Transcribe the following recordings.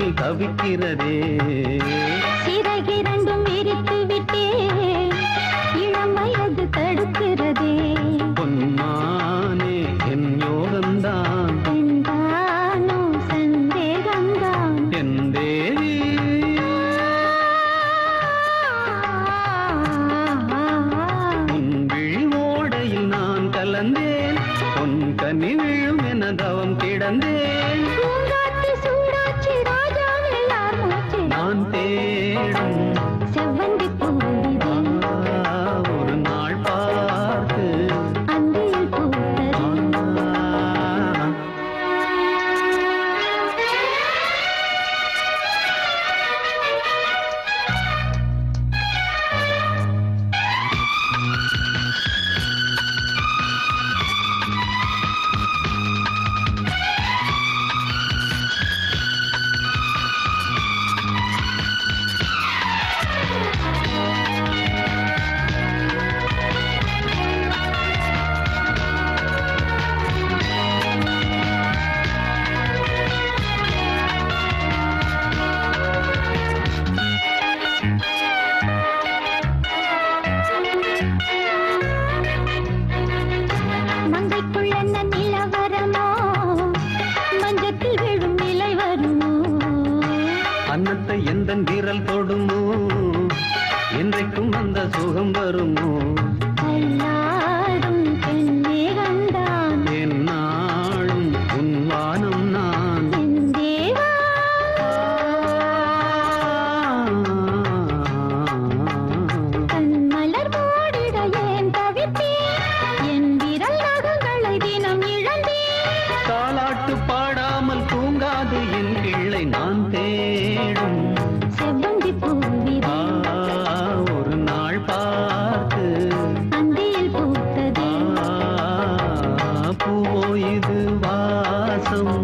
மடியில் தவிக்கிறதே சிறகிரண்டும் விரித்து விட்டே இளம் வயது தடுக்கிறதே பொன்மானே என் யோகந்தான் என்றானோ சந்தேகந்தான் என் தேவி உன் விழிவோடையில் நான் கலந்தேன் பொன் கனி விழும் என தவம் கிடந்தேன் நான் தேடும் செவ்வந்தி பூவிதே ஒரு நாள் பார்த்து அந்தியில் பூத்தது மங்கைக்குள்ள நிலவரமோ மஞ்சத்தில் விழும் நிலை வருமோ அன்னத்தை எந்த விரல் தொடுமோ என்றைக்கும் அந்த சுகம் வருமோ கல்லாடும் பெண்ணே கண்டான் என் நாளும் உன் வானம் நான் என் தேவா கண்மலர் மூடிட ஏன் தவித்தேன் என் விரல் நகங்களை தினம் இழந்தேன் தாலாட்டு பாடாமல் தூங்காது என் பிள்ளை நான் தேடும் செவ்வந்தி பூவிதே ஒரு நாள் பார்த்து அந்தியில் பூத்ததே பூவோ இது வாசம்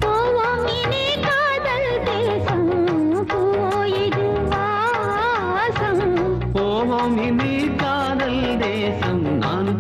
போவோம் இனி காதல் தேசம் பூவோ இது வாசம் போவோம் இனி காதல் தேசம் நான்